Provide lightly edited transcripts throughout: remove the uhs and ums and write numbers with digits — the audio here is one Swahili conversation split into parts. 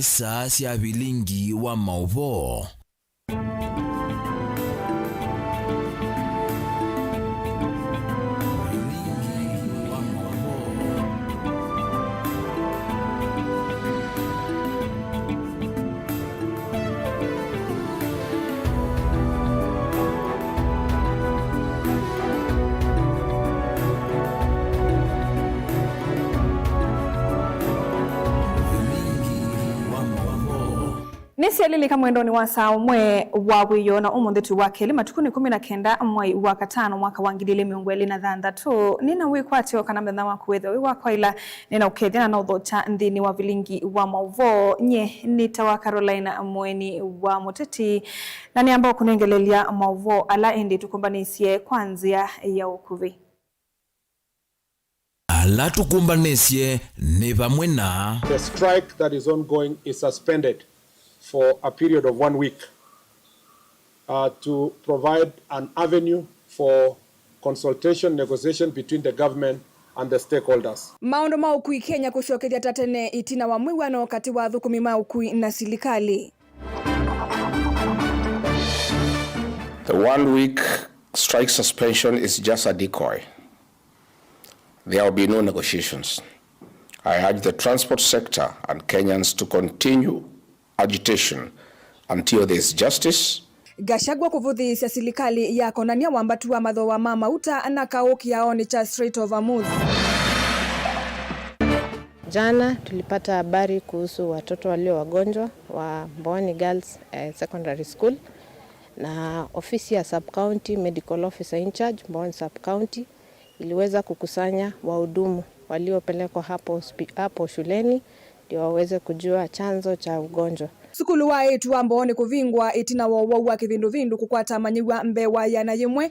ni saa cia bilingi wa mauvo. Nisi alilika mwendoni wa saa umwe wa wiyo na umunditu wake lima tukuni 19 mwai wa katano mwaka wangidile miungweli na dhanda tu nina wikwati wa kanamdana wakuwethe wiwakwa ila nina ukethina na udhocha ndini wa vilingi wa mauvo nye nita wa Carolina Mweni wa Muteti na ni ambao kunengelelia mauvo ala endi tukumbanisie kwanzia ya ukuvi. Ala tukumbanesie ni pamwe na the strike that is ongoing is suspended for a period of 1 week to provide an avenue for consultation, negotiation between the government and the stakeholders. Maondo maukui Kenya kushoketia tatene itina wa mwiwano kati wa thukumi maukui na silikali. The 1 week strike suspension is just a decoy. There will be no negotiations. I urge the transport sector and Kenyans to continue agitation until there is justice. Gachagua kuvuthisya silikali yako na nia wambatu wa matho wa mama uta na kauki yaoni cha Strait of Hormuz. Jana tulipata habari kuhusu watoto walio wagonjwa wa Mboni Girls Secondary School na ofisi ya Sub-County Medical Officer in charge Mboni Sub-County iliweza kukusanya wahudumu waliopelekwa hapo shuleni ndio waweze kujua chanzo cha ugonjwa. Sukulu wa etu wa Mboni kuvingwa itina wa kivindu kukwata manyiwa mbewa yana yimwe.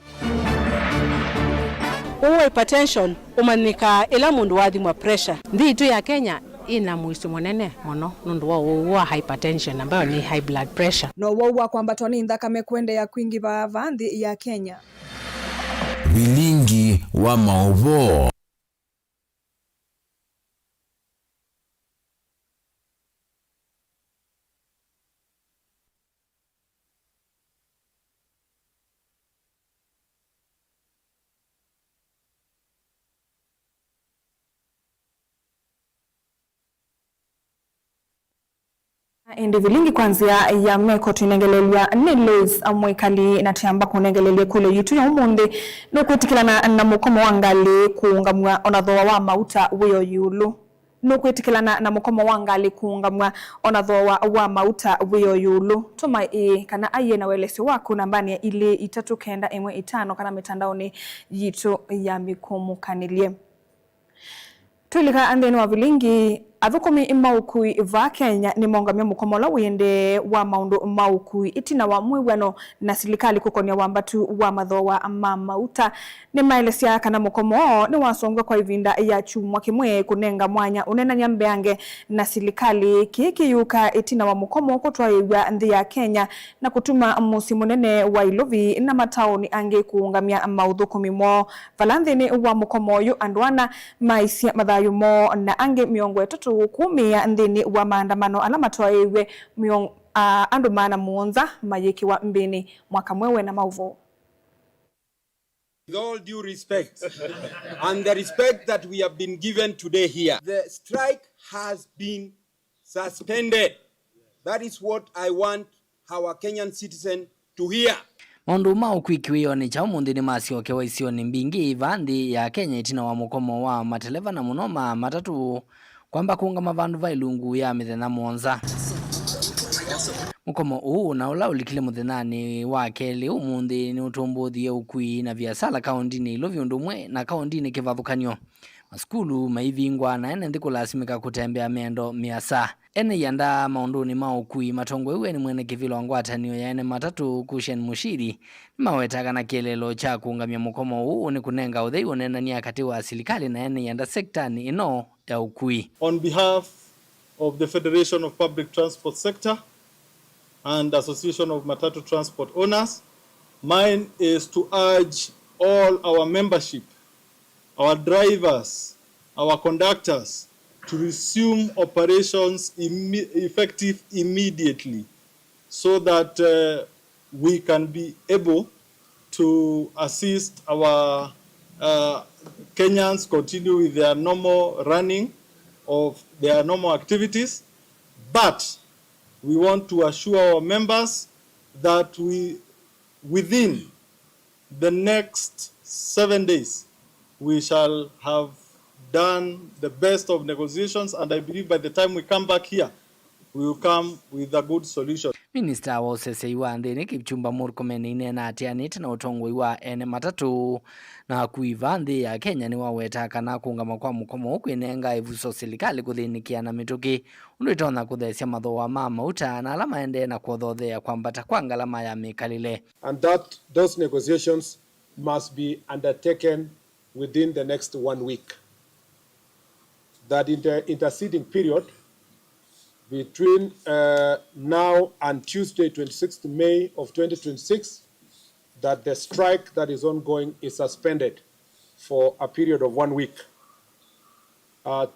Uwe hypertension umanika ila mundu wathi mwa pressure. Ndi tu ya Kenya ina muisu monene mono nundu wa hypertension ambayo ni high blood pressure. No wa kwamba toni ndakame kwende ya kwingi ba vandhi ya Kenya. Bilingi wa mauvo. Indi vilingi kwanzia ya meko tunengelelia Nilis amwekali na tiamba kunengelelia kule yitu ya umundi nukwetikilana na mukomo wangali kuungamwa onadhoa wa mauta weo yulu. Nukwetikilana na mukomo wangali kuungamwa onadhoa wa mauta weo yulu. Tuma kana aye na welesi waku nambani ya ile 395 kana mitandaoni yitu ya mikomu kanilie. Tulika andeni wa vilingi athukumi imaukui va Kenya ni mongamia mukomola wende wa maundu maukui itina wa mwiwano na silikali kukonia wambatu wa matho wa mamauta ni maelesia kana mukomo ni wasongwa kwa ivinda ya chumwa kimwe kunenga mwanya unena nyambeange na silikali kikiyuka itina wa mukomo kutwaiwa nthi ya Kenya na kutuma musi munene wa ilovi na mataoni ange kuungamia maudhukumi mo valanthini wa mukomo yu andwana maisia mathayu mo na ange miongo etatu kumia ndini wa maandamano alama twaiwe andu maana muonza mayeki wa mbini mwaka mwewe na mauvo. With all due respect and the respect that we have been given today here, the strike has been suspended. That is what I want our Kenyan citizen to hear. Mondu maukwikiwio ni cha umundi ni masioke wa isioni mbingi vandi ya Kenya itina wa mukomo wa mateleva na munoma matatu kwamba kuungama vandu va ilungu ya mithena monza. Mukomo huu na ula ulikile muthenani wa keli umundi ni utumbuthie ukui na biasala kaundini ilovi undumwe na kaundini kivathukanio. Maskulu maivingwa na ene ndiku lasimika kutembea miendo miasa. Ene yanda maunduni maukui matongwe uwe ni mwene kivilo angwatanio ya ene matatu kushen mushiri. Mawetaka na kielelo cha kuungamia mukomo huu ni kunenga udhei unena ni akati wa silikali na ene yanda sekta ni ino ya ukui. On behalf of the Federation of Public Transport Sector and Association of Matatu Transport Owners, mine is to urge all our membership, our drivers, our conductors to resume operations effective immediately so that we can be able to assist our Kenyans continue with their normal running of their normal activities. But we want to assure our members that within the next 7 days, we shall have done the best of negotiations, and I believe by the time we come back here, we will come with a good solution. Minister wa usesei wa nthini Kipchumba Murkomen inena atianite na utongoi wa ene matatu na kuiva nthi ya Kenya ni waweta kana kuungama kwa mukomo kwinenga ivuso serikali kuthinikia na mituki undu itona kuthesia mathoa ma mauta na alama ende na kuothothea kwambata kwa ngalama ya mikalile. And those negotiations must be undertaken within the next 1 week. That in the interceding period between now and Tuesday, 26th May of 2026, that the strike that is ongoing is suspended for a period of 1 week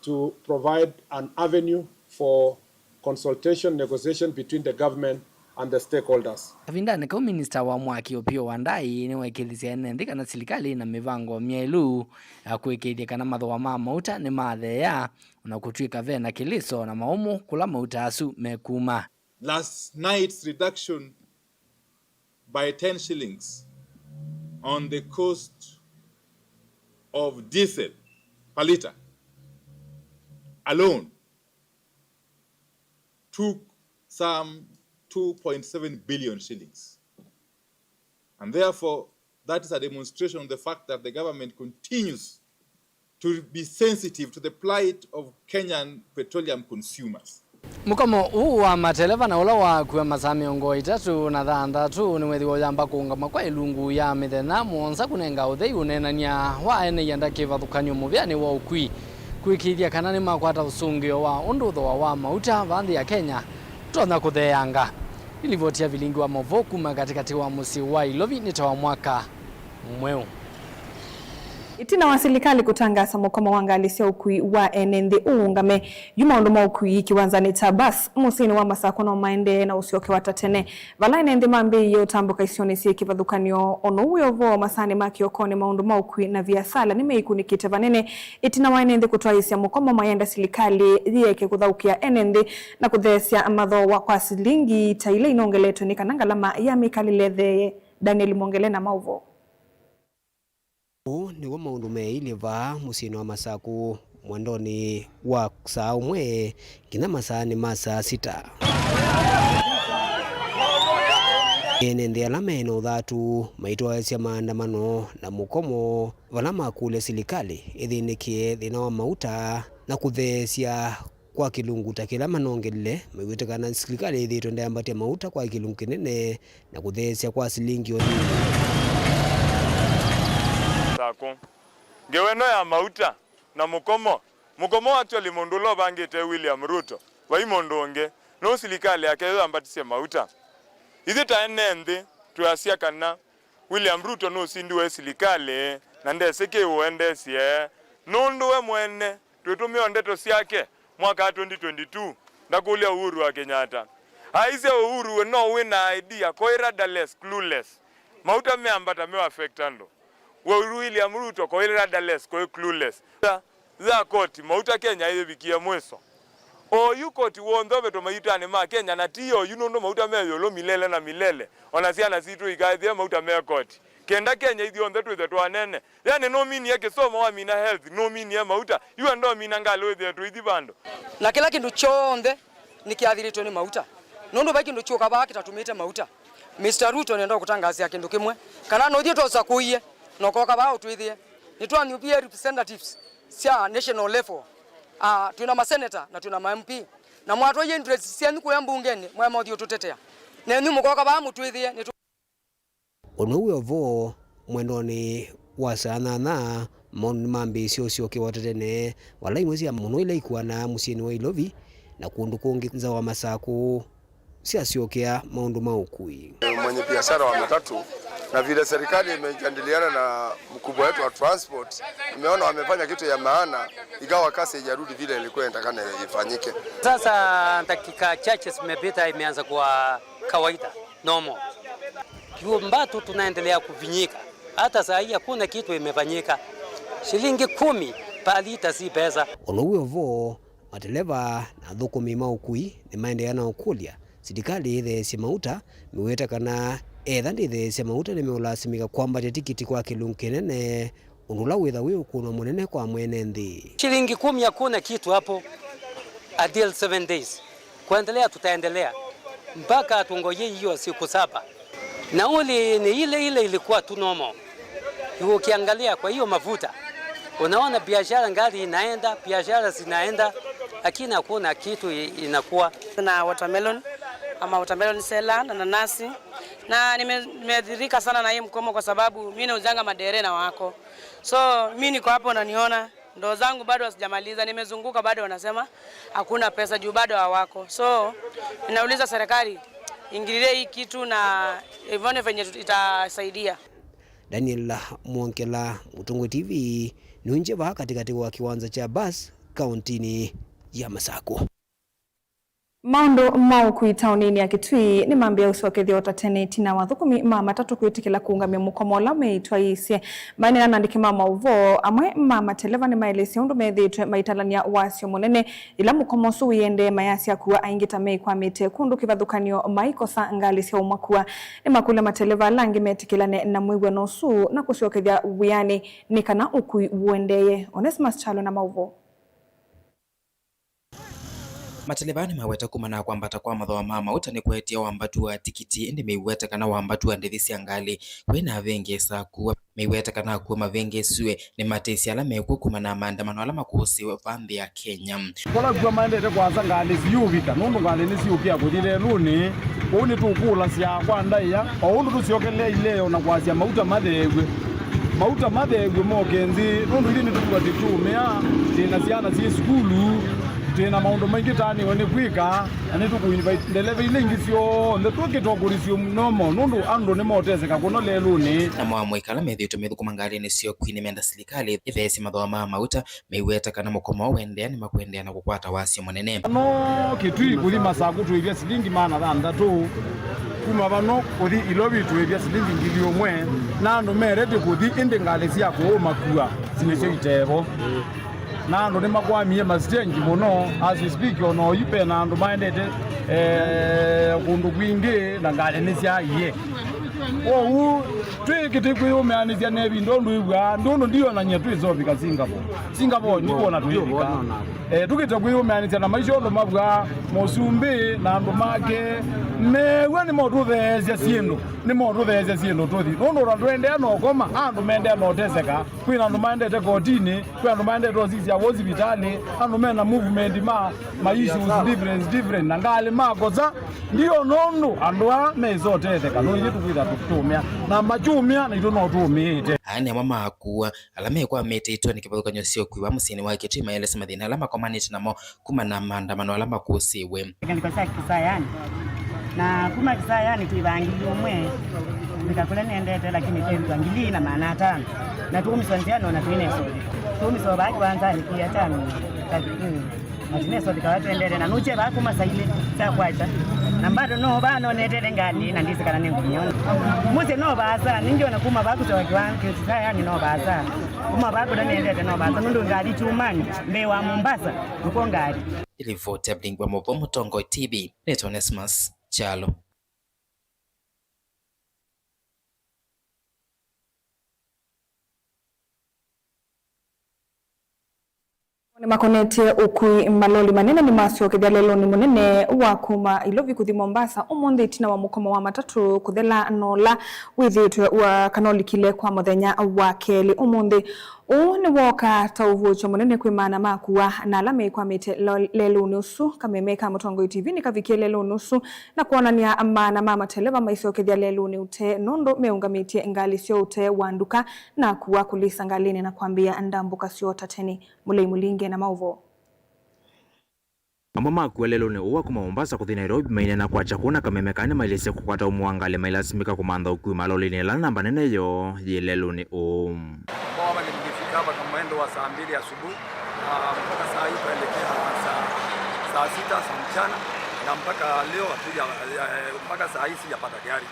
to provide an avenue for consultation, negotiation between the government and the stakeholders. Avindane kwa Minister wa Mwaki Opiyo Wandayi ni wekithisia ene kana serikali na mivango mielu ya kuikithia kana mathoa ma mauta ni mathea na kutwika vena kiliso na maumu kula mauta asu mekuma. Last night's reduction by 10 shillings on the cost of diesel per litre alone took some 2.7 billion shillings. And therefore, that is a demonstration of the fact that the government continues to be sensitive to the plight of Kenyan petroleum consumers. Mukomo huu wa mateleva na ula wa kuwa masaa 3 ni wethi woyamba kuungama kwa ilungu ya mithenya muonza kunenga uthei unenania wa ene yanda kivathukanio muvyani wa ukui kuikithia kana ni makwata usungio wa undu thoa wa mauta vanthi ya Kenya tona kutheanga. Ilivotia vilingi wa Movoku katikati wa musi wa Ilovi nitawa mwaka mweu. Itina wa serikali kutangaza mukomo wangalisia ukui wa NND uungame yuma unduma ukui kiwanzani tabas musini wa masako na maende na usioke watatene vala NND mambi ya utambuka isioni siye kivadhukanio ono uwe ovo masani maki okone maunduma ukui na viasala ni meiku nikite vanene. Itina wa NND kutoa isi ya mukomo mayenda serikali dhiyeke kuthaukia NND na kuthesia amadho wa kwa silingi taile inongeleto ni kanangalama ya mikalile Daniel Mongele na mauvo. Ni wa maundu meiliva musini wa masaku mwendoni wa saa umwe kina masaa ni masaa 6. Enende alama eno dhatu maitwaesya maandamano na mukomo valama kule serikali ithinikie thina wa mauta na kutheesya kwa kilungu ta kila manongelile mwiwitikana serikali ithitwe ndayambatia mauta kwa kilungu kinene na kutheesya kwa silingi oni sako ngeweno ya mauta na mukomo actually mondulo bangite William Ruto wai mondonge no serikali yake yambatisia mauta ithi ta NND tuasia kana William Ruto no sindiwe serikali na ndeseke uendesie nundu we mwene tutumio ndeto siake mwaka 2022 ndakulia Uhuru wa Kenyatta aise Uhuru no wina idea koiradaless clueless mauta meambata me affectando William Ruto koiradaless clueless za koti mauta Kenya ile bikia mweso o yukoti wondo beto maita ne ma Kenya na tiyo yunondo mauta meyo lo milele na milele onasiana situ ikaithia mauta me koti kenda Kenya ithi onthe twithe twanene yani no mini yake soma wa mina health no mini ya mauta yu ndo mina ngalo ithe twithi bando na kila kindu chonthe nikiathiritwe ni mauta nondo baki ndo choka baki tatumite mauta Mr. Ruto nenda kutangazia kindu kimwe kana no thie toza kuiye no koka ba utwithie ni twa new representatives sia national level tuna ma senator na tuna ma MP na mwatwa ye interest sia nikuya mbungeni mwa mothio tutetea na nyu mukoka ba mutwithie ni ono uwe ovo mwendoni wa sanana mon mambi sio kiwatetene wala imwezi ya muno ile ikuana musini wa Ilovi na kundu kungi nza wa masaku sia siokea maundu maukui mwenye biashara wa matatu na vile serikali imejadiliana na mkubwa wetu wa transport, imeona wamefanya kitu ya maana, ingawa kasi haijarudi vile ilikuwa inatakana ifanyike. Sasa dakika chache zimepita, imeanza kuwa kawaida normal. Kiumbato tunaendelea kuvinyika. Hata saa hii hakuna kitu imefanyika. Shilingi 10 pa lita si pesa. Onowevo madereva na thukumi maukui ni maendeana okulia serikali ithece mauta miweta kana etha ndithece mauta ni meulasimika kwambatia tikiti kwa kilungu kinene unula witha wi ukuno munene kwa mwene nthi. Shilingi 10 hakuna kitu hapo. Until 7 days. Kuendelea tutaendelea mpaka tungoje hiyo siku 7. Nauli ni ile ilikuwa tu normal. Ukiangalia kwa hiyo mafuta unaona biashara ngali inaenda, biashara zinaenda, lakini hakuna kitu inakuwa. Na watermelon ama watermelon seller na nanasi, na nimeadhirika sana na hii mkomo kwa sababu mimi nauzanga madere na wako. So mimi niko hapo na niona ndoo zangu bado sijamaliza, nimezunguka bado wanasema hakuna pesa juu bado hawako. So ninauliza serikali ingilie hii kitu na ivone venye itasaidia. Daniel Mwonkela, Mutungu TV, nunjeba katikati wa kiwanza cha bus kauntini ya Masako. Maundo mau kuitaunini ya Kitui ni mambia usokethia otatene tina wathukumi matatu kwitikila kuungamia mukomola meitwa isye maini nanandike mama uvo amwe mama televa ni maelesi undu methitwe maitalania wasio munene ila mukomosu wiyende mayasi ya kuwa aingita mei kwa mite kundu kivathukanio maikosa ngali sia umakua ni makule mateleva langi metikilane na mwiwe nosu na kusiokethia wiyani ni kana ukui uendeye. Onesimus Chalo na mauvo. Matelebani maweta kumana kwambata kwa mathoa mama utani kwetia wambatu wa tikiti ndi meiweta kana wambatu wa ndithisi angali kwena vengesa kuwa meiweta kana kuwa mavengeswe ni matesi ala meku kumana maandamano ala makusi wa pambi ya Kenya. Kola kwa maendete kwanza ngali siyuvika nundu ngali nisiyukia kudile luni uni tukula siya kwa ndaiya oundu tusiokele ileo na kwasya mauta mathegwe mokenzi nundu ili nitukuwa titumia tina siana si skulu tena maundu maingi tani wene kwika ani tukuinvite ndeleve ile ngisio ndetokitokurisio mnomo nundu andu ni moteseka kuno leluni na mwamwikala methito methukumangari ni sio kwini menda serikali ithesi mathoa ma mauta meiweta kana mukomo wendea ni makwendea na kukwata wasio munene no Kitui kuli masaku tuivya silingi mana thandatu kuma bano kuthi ilobi tuivya silingi ngili omwe na andu merete kuthi indi ngali cia kuumakua sinecio itevo na ndo ni makwamie mastengi muno as we speak ono ipe na ndo maendete kundu kwingi na ngale ni cia iye twikite kwiumeanithia nevi ndondu igwa ndono ndio na nyetu izovika Singapore ni kuona tuivika tukite kwiumeanithia na maisha ndo mabwa mosumbi na ndo make mewe ni motuthezia siendo tuthi ndono randwendea no koma andu mendea no teseka kwina ndo maendete kotini kwina ndo maendete osisi ya hospitali andu mena movement ma issues different na ngale makoza ndio nondo andwa mezotetheka no yitu kwitha tutumia na machumia na itono tumite ani mama akuwa alame kwa mete itwa nikipathukanyo sio kwiwa musini wa Kitui maelesa mathina alama komanite namo kuma na maandamano alama kusiwe ndikosa kisayani na kuma kisayani tuivangi umwe nikakula nendete lakini twangili na maana 5 na tukumisonziano na tuineso tukumisoba kwanza nikia 5 Matineso dikawatendere na nuche bakuma saile sa kwacha nambado no bano netele ngani na ndisi kana nengunyona muse no basa ningiona kuma bakutoa kiwango yani no basa kuma bako na netele no basa nundu ngali chumani mbewa Mombasa uko ngali ili vote blingwa mobo Mutongo TV neto Onesimus Chalo. Ni makonete ukui maloli manene ni masio kethia lelo ni munene wa kuma ilovi kuthi Mombasa umundi tina wa mukomo wa matatu kuthela nola withitwe wa kanoli kile kwa muthenya wa keli umundi ni woka tauvucho munene kwimana makuwa na alame kwa mite lelo nusu kamemeka Mutongo TV ni kavikie lelo nusu na kuonania amana mama televa maisio kethia lelo ni ute nondo meungamitie ngali sio ute wanduka na kuwa kulisa ngalini na kuambia ndambuka sio tateni mulei mulinge na mauvo. Mambo makuu lelo ni uwa kuma Mombasa kuthi Nairobi maine na kwa chakuna kamemekani mailese kukwata umuangale mailasimika kumanda ukui maloli ni lana namba nene yo lelo ni Kwa nilifika hapa kama mwendo wa saa 2 asubuhi mpaka saa hii kuelekea saa 6 saa mchana na mpaka leo mpaka saa hii sijapata gari.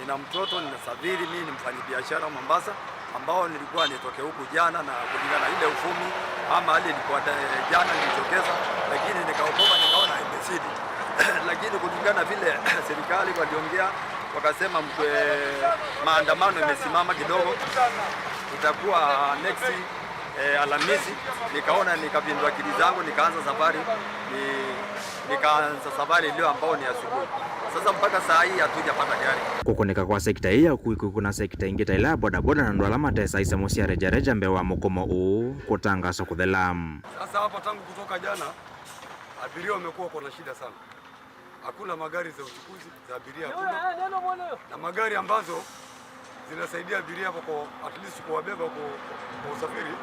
Nina mtoto ninasafiri, mimi ni mfanyabiashara Mombasa ambao nilikuwa nitoke huku jana na kulingana ile ufumi ama hali ilikuwa jana nilitokeza, lakini nikaokopa nikaona imezidi. Lakini kulingana vile serikali waliongea wakasema maandamano imesimama kidogo, itakuwa next Alhamisi. Nikaona nikapindua akili zangu nikaanza safari nikaanza safari leo ambao ni asubuhi. Sasa mpaka saa hii hatujapata gari. Kukoneka kwa sekta hii ya kuna sekta ingita ila bodaboda na ndo alama tesa isa mosia reja mbewa mukomo kutangaza kuthelam. Sasa hapa tangu kutoka jana abiria wamekuwa kwa shida sana. Hakuna magari za uchukuzi za abiria hakuna. Na magari ambazo zinasaidia abiria hapo kwa at least kuwabeba kwa usafiri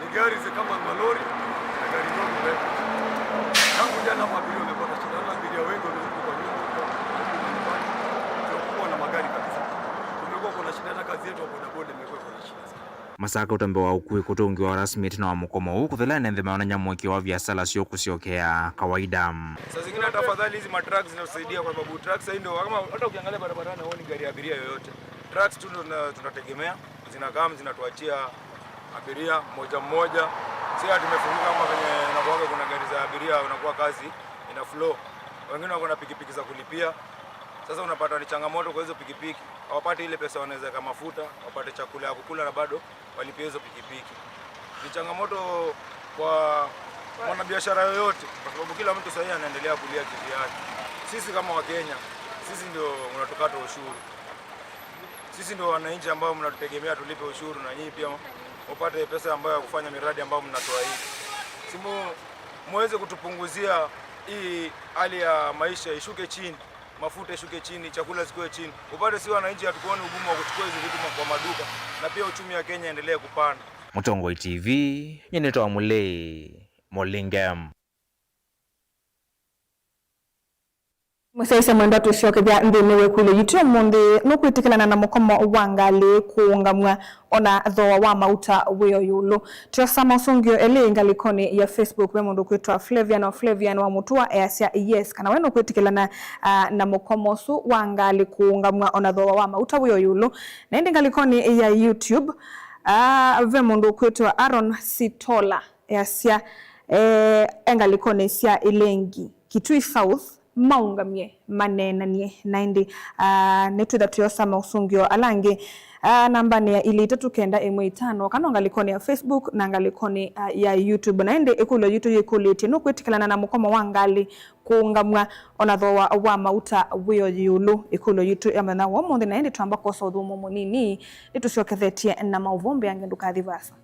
ni gari kama malori na gari ndogo. Tangu jana hapa abiria wamepata shida na abiria wengi wamekuwa na magari kabisa. Tumekuwa kuna shida na kazi yetu hapo na boda imekuwa kuna shida sana. Masaka utambewa ukui kutungiwa rasmi tena wa mukomo huu kuthela nende maona nyamweki wa biashara sio kusiokea kawaida. Sasa zingine tafadhali hizi matrucks zinasaidia kwa sababu trucks ndio kama hata ukiangalia barabarani huoni gari ya abiria yoyote. Trucks tu tunategemea zinakaa zinatuachia abiria mmoja. Sisi tumefunguka kama kwenye nakuaga kuna gari za abiria unakuwa kazi ina flow. Wengine wako na pikipiki za kulipia. Sasa unapata ni changamoto kwa hizo pikipiki. Hawapati ile pesa wanaweza kama mafuta, wapate chakula ya kukula na bado walipie hizo pikipiki. Ni changamoto kwa mwanabiashara yoyote kwa sababu kila mtu sasa anaendelea kulia kivyake. Sisi kama Wakenya, sisi ndio unatukata ushuru. Sisi ndio wananchi ambao mnatutegemea tulipe ushuru na nyinyi pia upate pesa ambayo ya kufanya miradi ambayo mnatoa hii. Simu muweze kutupunguzia hii hali ya maisha ishuke chini. Mafuta ishuke chini, chakula sikue chini. Upate si wananchi hatukuoni ugumu wa kuchukua hizo vitu kwa maduka na pia uchumi wa Kenya endelee kupanda. Mutongoi TV, nyenetoa mule Molingam. Musaisa mwenda tushoke bya ndene kule yityo monde nokwitikilana na mukomo wangali kuungamwa ona thoa wa mauta wiyo yulo tuyasama usungio ele ngalikoni ya Facebook wemundu kwitwa Flavian wa mutua easya yes kana weno kwitikilana na mukomo su wangali kuungamwa ona thoa wa mauta wiyo yulo na ende ngalikoni ya YouTube wemundu kwitwa Aaron Sitola easya engalikoni sya Ilengi Kitui South maungamye manenanie naindi netwitha tuyosama usungio alangi namba ni ya ili 395 kana ngalikoni ya Facebook na ngalikoni ya YouTube naindi ikulo YouTube ikuliti no kwitikilana na mukomo wangali kuungamwa onathoa wa mauta wiyo yulu ikulo YouTube amana wa monde naindi twamba koso thumu munini nituciokethetie na mauvombe angenduka thivasa.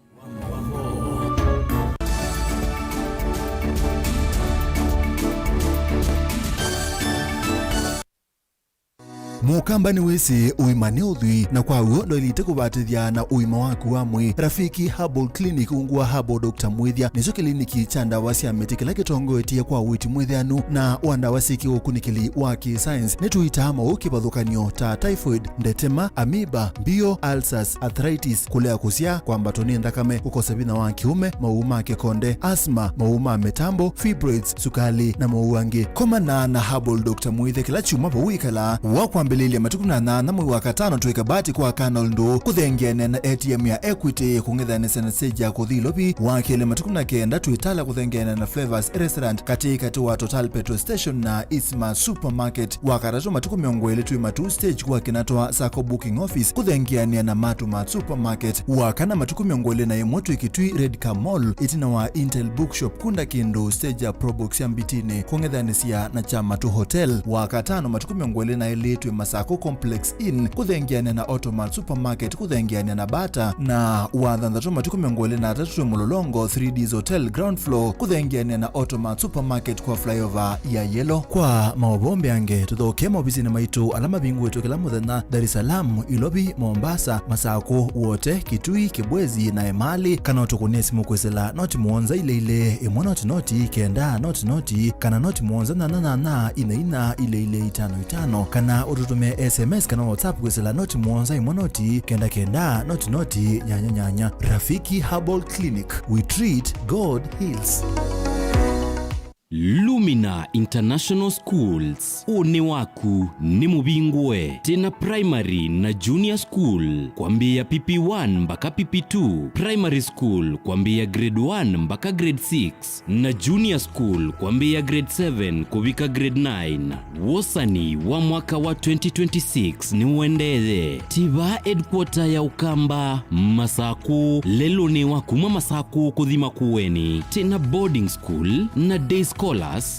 Mukambani wese uimane uthui na kwa uo ndo ilite kubatithia na uima waku wa mwi Rafiki Herbal Clinic ungua Herbal Dr. Mwithia nizo kliniki cha ndawa cia miti kila kitongoetie kwa witi mwithianu na wandawa siki ukunikili wa science nituitama ukibadhukanio ta typhoid, ndetema, amoeba, bio, ulcers, arthritis, kulea kusia kwa mbatoni ndakame, ukosa bina wa kiume, mauma kekonde, asma, mauma metambo, fibroids, sukali na mauangi. Komana na Herbal Dr. Mwithia kila chuma bawikala wakwa mbeleli ya matukuna na mwi wakatano tuweka bati kwa kanal ndo kuthengene na ATM ya Equity kungethane sana seja kuthilopi wakele matukuna kenda tuitala kuthengene na Flavors Restaurant katika wa Total Petrol Station na Isma Supermarket wakarato matuku miongwele tuima 2 stage kwa kinatoa Sako Booking Office kuthengene na Matuma Supermarket wakana matuku miongwele na yemotu ikitui Red Car Mall itina wa Intel Bookshop kunda kindu stage ya Probox ya Mbitine kungethane siya na Chamatu Hotel wakatano matuku miongwele na eletu Masako Complex Inn kuthengiania na Automat Supermarket kuthengiania na Bata na wathanthatu matuku mengole na atatu mulolongo 3Ds Hotel ground floor kuthengiania na Automat Supermarket kwa flyover ya Yellow. Kwa maobombe ange tuthoke maobisini maitu alama bingu wetu kila muthenya Dar es Salaam, Ilobi, Mombasa, Masako, Wote, Kitui, Kibwezi na Emali kana utukunie simu kwesela noti muonza ile imwe noti kenda noti kana noti muonza na ina ile 55 kana ututume SMS kana WhatsApp kwesela noti muonza imwe noti kenda noti nyanya. Rafiki Herbal Clinic, we treat, God heals. Lumina International Schools, une waku ni mubingwe tena primary na junior school kwambia PP1 mpaka PP2, primary school kwambia grade 1 mpaka grade 6 na junior school kwambia grade 7 kubika grade 9. Wosani wa mwaka wa 2026 ni uendeze tiba headquarter ya Ukamba Masako lelo ni wakuma Masako kuthima kuweni tena boarding school na day scholars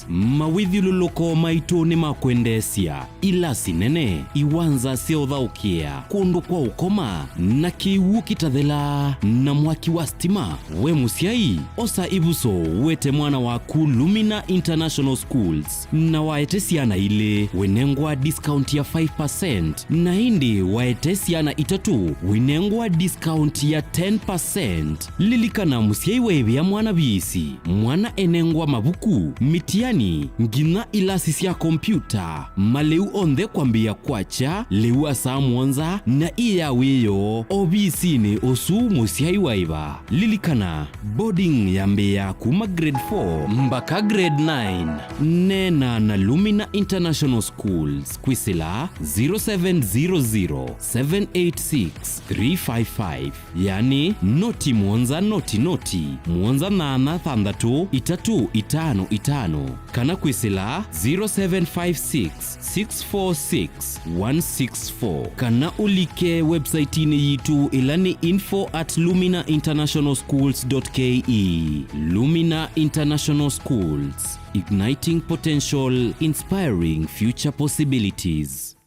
mawithiluloko maito ni makwendesia ila sinene iwanza seothaukia kundu kwa ukoma na kiwu kitathela na mwaki wa stima. We musiai osa ibuso wete mwana waku Lumina International Schools na waetesiana ile wenengwa discount ya 5% na hindi waetesiana itatu wenengwa discount ya 10%. Lilikana musiai wewe ya mwana bisi mwana enengwa mabuku mitiani ngina ilasi sia kompyuta maleu onde kwambia kwacha leu asa mwanza na iya weyo obisini osu musiai waiva. Lilikana boarding yambea kuma grade 4 mpaka grade 9 nena na Lumina International Schools kwisila 0700786355 yani noti mwanza noti mwanza nana thandatu itatu itano kana kwisila 0756646164 kana ulike website ini yitu ilani info@luminainternationalschools.ke. Lumina International Schools, igniting potential, inspiring future possibilities.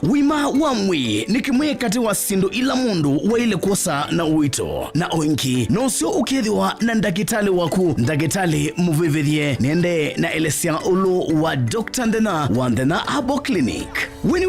Wima wamwi nikimwe kati wa sindu ila mundu wa ile kosa na uito na oinki nosio ukithiwa na ndagitali waku ndagitali muvivithie nende na elesia ulu wa Dr. Ndena wa Ndena Herbal Clinic. Wini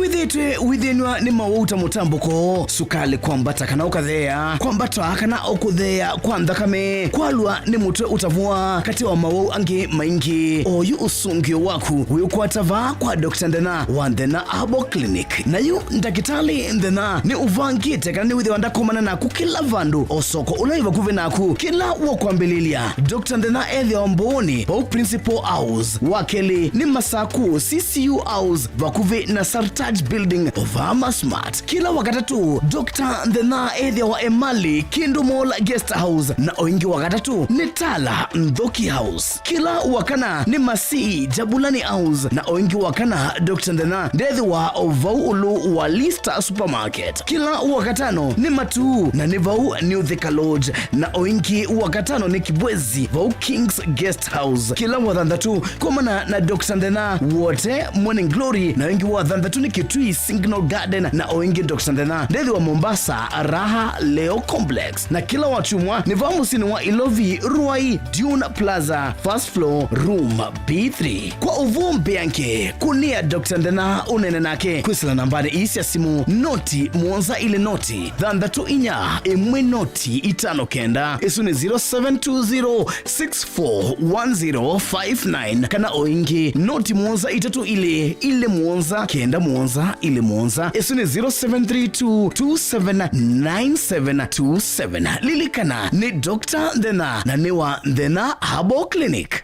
withenwa ni mawuta mutambuko sukali kwambata kana ukathea kwambata kana ukuthea kwa ndakame kwalwa ni mutwe utavua kati wa mawau angi maingi oyu usungio waku wiukwatava kwa Dr. Ndena wa Ndena Herbal Clinic. Na yu ndagitali Ndena ni uvangite kana ni withiwa ndakomana naku kila vandu osoko ulaiva kuve naku kila wakwambililia. Dr. Ndena ethi omboni pau Principal House wakeli ni Masaku CCU House vakuve na Sartaj Building Ovama Smart. Kila wakatatu Dr. Ndena ethi wa Emali Kindu Mall Guest House na oingi wakatatu ni Tala Ndhoki House. Kila wakana ni Masii Jabulani House na oingi wakana Dr. Ndena ndethi wa ovau ulu wa Lista Supermarket. Kila wakatano ni Matu na ni vau New Thika Lodge na oingi wakatano ni Kibwezi vau Kings Guest House. Kila wathandatu komana na Dr. Ndena wote Morning Glory na oingi wathandatu ni Kitui Signal Garden na oingi Dr. Ndena ndethi wa Mombasa Raha Leo Complex. Na kila wachumwa ni vau musini wa Ilovi Ruai Dune Plaza first floor room B3. Kwa uvumbi yanke kunia Dr. Ndena unene nake kwisila nambari isi ya simu noti muonza ile noti thandatu inya imwe noti itano kenda isu ni 0720641059 kana oingi noti muonza itatu ile muonza kenda muonza ile muonza isu ni 0732279727. Lilikana ni Dr. Ndena na niwa Ndena Herbal Clinic.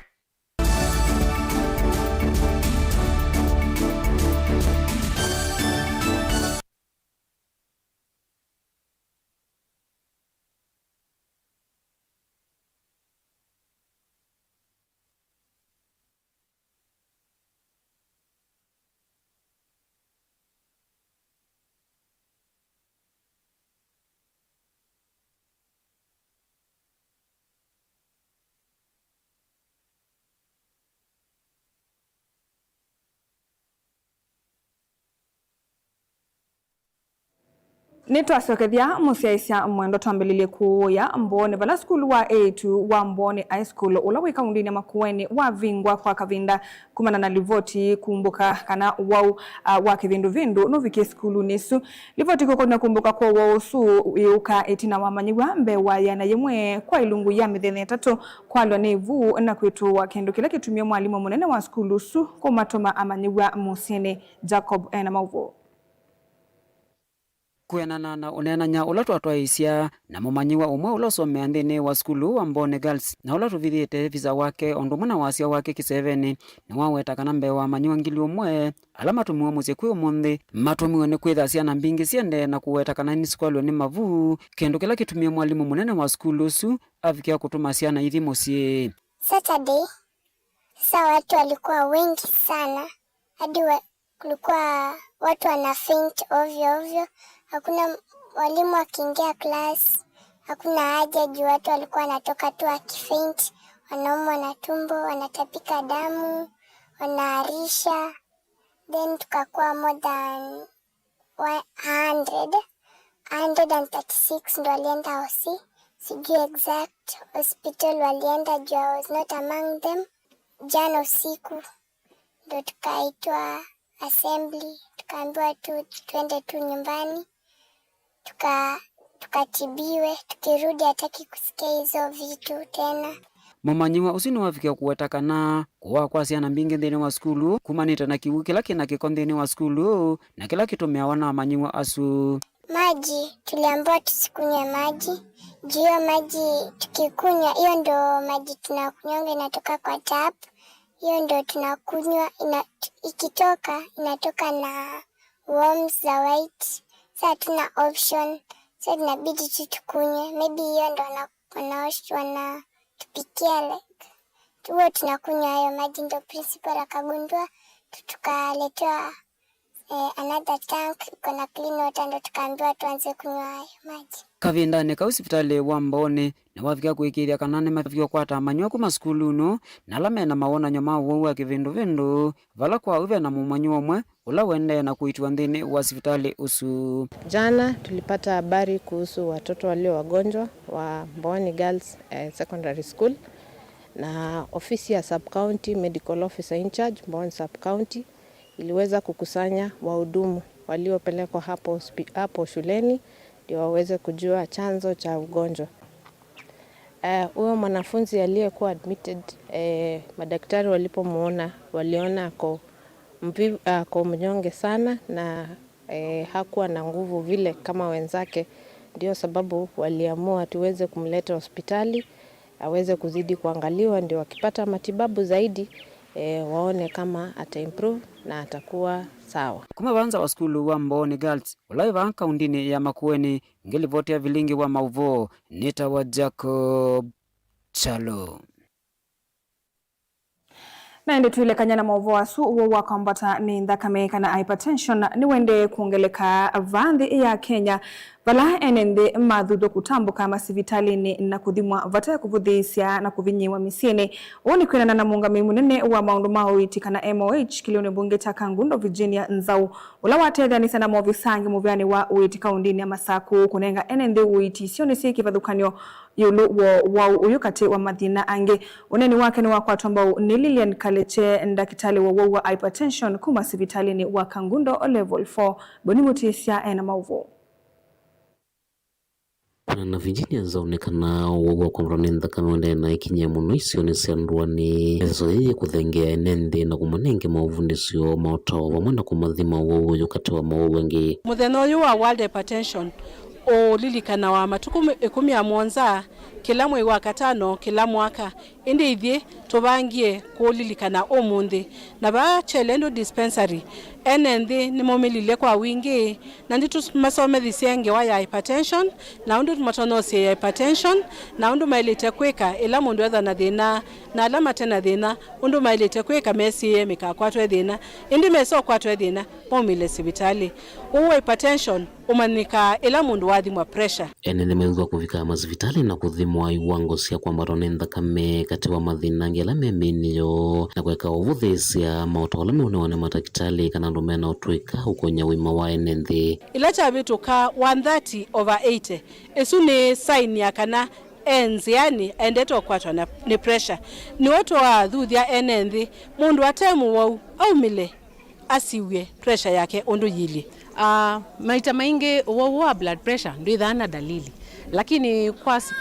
Nitwacokethia musiaisya mwendo twambĩrĩrie kuya Mboni vala skulu wa A2 wa Mboni High School ula wi kaunti ya Makueni wa vingwa kwa kavinda kumana na livoti kumbuka kana wau wa kivindu vindu novikie skulu nisu livoti kokona kumbuka kwa wau su yuka etina wa manyiwa mbewa yana yemwe kwa ilungu ya mithenya 3 kwalwa nevu na kwitu wa kendo kila kitumia mwalimu munene wa skulu su kumatoma amanyiwa Musiene Jacob na mauvo kwenana na unenanya ula twatwaisya na mumanyiwa umwe ula usomea nthini wa skulu wa Mboni Girls na ula tuvithiite visa wake ondu mwana wasya wake kiseveni ni waweta kana mbe wa manyiwa ngili umwe ala matumiwa musye kwi umuthi matumiwa ni kwitha ciana mbingi ciende na kuweta kana ni skwalwa ni mavu kendo kila kitumia mwalimu munene wa skulu su afikia kutuma ciana ithi musyi. Saturday sasa watu walikuwa wengi sana hadi kulikuwa watu wana faint ovyo. Hakuna walimu akiingia class, hakuna haja juu watu walikuwa wanatoka tu akifaint, wanaumwa na tumbo, wanatapika damu, wanaharisha. Then tukakuwa more than 136 ndo walienda hosi. Sijui exact hospital walienda juu I was not among them. Jana usiku ndo tukaitwa assembly, tukaambiwa tu twende tu nyumbani. Tukatibiwe, tukirudi hataki kusikia hizo vitu tena. Mumanyiwa usini wafikia kuweta kana kuwa kwa ciana mbingi nthini wa skulu kumanite na kiwu kila kina kiko nthini wa skulu na kila kitumia wana manyiwa asu. Maji tuliambiwa tusikunywe maji. Juu maji tukikunywa hiyo ndo maji tunakunywa inatoka kwa tap. Hiyo ndo tunakunywa ikitoka inatoka na worms za white. Sasa tuna option. Sasa inabidi tukunywe. Maybe hiyo ndo wanatupikia like. Tuwe tunakunywa hayo maji ndo principal akagundua. Tukaletewa another tank iko na clean water ndo tukaambiwa tuanze kunywa hayo maji. Kavindani ka hospitali wa Mboni na wafikia kuikiria kanane mafio kwata manywa kuma skulu no na lamena maona nyoma wa kivindu vala kwa uve na mumanywa omwe ula wende na kuitwa nthini wa hospitali usu. Jana tulipata habari kuhusu watoto walio wagonjwa wa Mboni Girls Secondary School na ofisi ya Sub County Medical Officer in charge Mboni Sub County iliweza kukusanya wahudumu waliopelekwa hapo shuleni ndio waweze kujua chanzo cha ugonjwa. Huyo mwanafunzi aliyekuwa admitted, madaktari walipomuona waliona ako mnyonge sana na hakuwa na nguvu vile kama wenzake, ndio sababu waliamua tuweze kumleta hospitali aweze kuzidi kuangaliwa ndio wakipata matibabu zaidi waone kama ata-improve na atakuwa sawa. Kumabanza wa skulu wa Mboni Girls ulaiva kaundini ya Makueni ngilivoti ya vilingi wa mauvo nita wa Jacob Chalo. Na ende tuile kanyana mauvo asu uwo wakambata ni ndakame kana hypertension ni wende kuongeleka vandhi ya Kenya vala enende mathutho kutambuka masivitalini na kuthimwa vata ya kuvuthisya na kuvinyiwa misieni oni kwinana na muungami munene wa maundu ma uiti kana MOH kilione bunge cha Kangundo Virginia Nzau ula watethanisa na movisangi muvyani wa uiti kaundini ya Masaku kunenga enende uiti sioni si kivathukanio yulu wa uyukati wa mathina ange uneni wake ni wakwatwa ambao ni Lilian Kaleche ndakitali wa hypertension kuma sivitalini wa Kangundo level 4 bonimutisya na mauvo na Virginia zaonekana wogwa kwa mronenda kamende na ikinya muno isione sandwa ni ezo yeye kuthengea enende na kumanenge mauvundisio maoto wamwenda kumathima wowo yukati wa mauwengi mutheno uyu wa World Hypertension o lilikana wa matuku 17 kila mwezi wa katano kila mwaka indi ithie tubangie kulilikana umuthi na ba Chelendo dispensary enende ni momilile kwa wingi na nditu masomethisia ngewa ya hypertension na undu tumatonosia ya hypertension na undu mailite kwika ila mundu etha na thina na alama tena thina undu mailite kwika mesi mikakwatwe thina indi meso kwatwe thina pomile sibitali uwe hypertension umanika ila mundu wathimwa pressure enende methwa kuvika masivitali na kuthimwa iwango cia kwambarone nthakame kati wa mathina ngela meminiyo na kweka uvuthisya maoto ala meonewa ni matakitali kana andu mena utwika ukonya wima wa enenthi ilacha vitu ka 130/80 isu ni sign ya kana enzi yani endeto kwatwa ni pressure ni watu wa thuthia enenthi mundu atemu wau au mile asiwe pressure yake undu yili. Maita maingi wa blood pressure ndio ithana dalili, lakini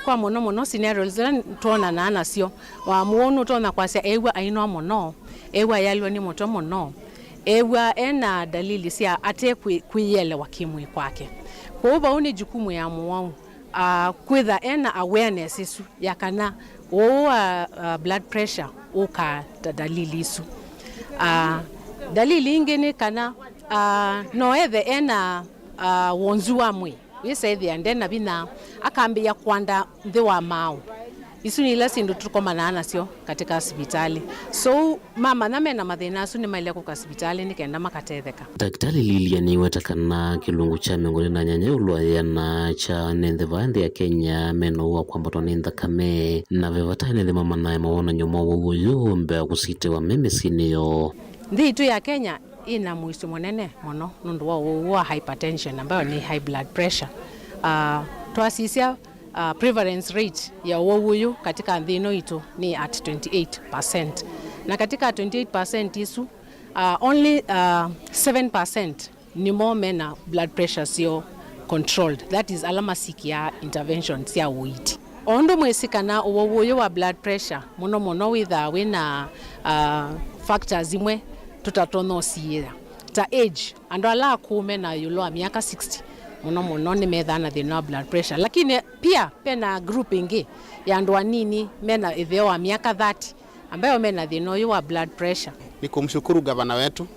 kwa mono scenarios tuona na anasio wa muonu tuona kwasia ewa aino mono ewa yalwa ni moto mono ewa ena dalili sia ate kuielewa kimwi kwake. Kwa hivyo ni jukumu ya muwau kwitha ena awareness isu yakana blood pressure uka dalili isu. Dalili ingine kana no ethe ena wonzu wa mwi wisethi andena bina akambia kwanda nthi wa mao isu ni ila sindu tukomana nacio katika hospitali. So mama na mena mathina asu ni maile ku hospitali nikenda makatetheka. Daktari Lilian iwetakana kilungu cha mengoni na nyanya ulwa yana cha nende vande ya Kenya meno wa kwamba ni thakame na vevata nende mama naye maona nyuma uyu mbe kusite wa meme siniyo nthi tu ya Kenya ina muisu monene mono nundu wa hypertension ambayo ni high blood pressure. Twasisia prevalence rate ya uyu katika nthino itu ni at 28%, na katika 28% isu only 7% ni more mena blood pressure sio controlled, that is alama sikia intervention sia uiti ondo mwesikana uyu wa blood pressure mono wina factors zimwe tutatono siira ta age ando ala kume na yulo miaka 60 mono ni methana thina blood pressure, lakini pia pena group ingi ya ndo nini mena itheo wa miaka 30 ambayo mena thina wa blood pressure. Ni kumshukuru gavana wetu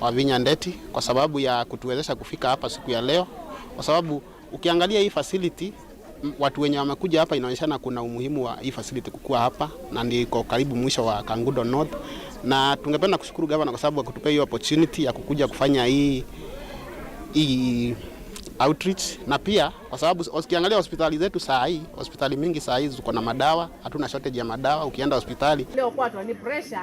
Wavinya Ndeti kwa sababu ya kutuwezesha kufika hapa siku ya leo, kwa sababu ukiangalia hii facility watu wenye wamekuja hapa inaonyeshana kuna umuhimu wa hii facility kukua hapa, na ndiko karibu mwisho wa Kangundo North, na tungependa kushukuru gavana kwa sababu ya kutupea hiyo opportunity ya kukuja kufanya hii outreach, na pia kwa sababu ukiangalia hospitali zetu saa hii, hospitali mingi saa hii ziko na madawa, hatuna shortage ya madawa. Ukienda hospitali leo kwatwa ni pressure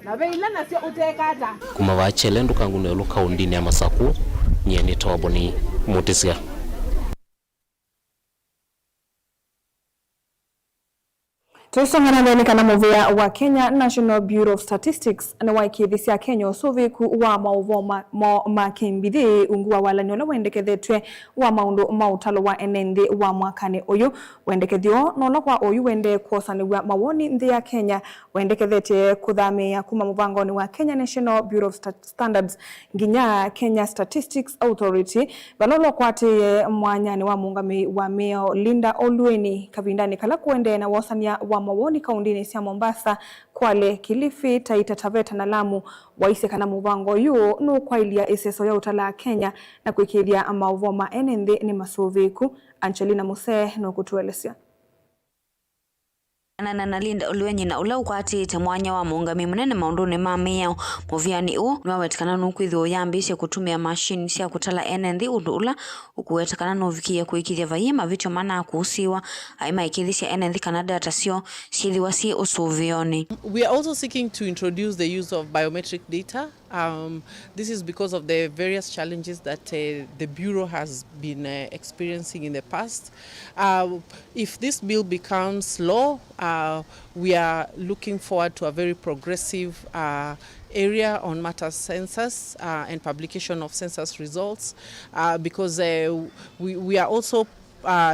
na veila na sio utekata kuma vachele ndu Kangundo lu kaundini ya Masaku nyeni toboni mutisia. Tusongana mbele kana muvia wa Kenya National Bureau of Statistics na waikithisia Kenya usuviku wa mauvo makimbithi ungua wala nyola wendekethetwe wa maundu mautalo wa enenthi wa mwakani uyu wendekethio nola kwa uyu wende kuosaniwa mawoni nthi ya Kenya wendekethete kuthamia kuma muvangoni wa Kenya National Bureau of Standards nginya Kenya Statistics Authority balolo kwate mwanyani wa muungami wa Mayor Linda Olweni kavindani kala kuende na wasania wa mawoni kaundini sia Mombasa, Kwale, Kilifi, Taita Taveta na Lamu waise kana muvango yu no kwailia iseso ya utala Kenya na kuikilia mauvoma enenthi ni masuviku. Angelina Muse no kutuelezea. Na Linda Olweni na ula ukwatite mwanya wa muungami munene maunduni ma Mayor muviani u niwawetikana nukwithio yambisye kutumia machine cia kutala enenthi undu ula ukuwetikana nuvikie kuikithia vai mavityo mana kuusiwa aima ikithisia enenthi kana data cio ciithiwa ci usuvioni. We are also seeking to introduce the use of biometric data. This is because of the various challenges that the Bureau has been experiencing in the past. If this bill becomes law, we are looking forward to a very progressive area on matters census and publication of census results, because we are also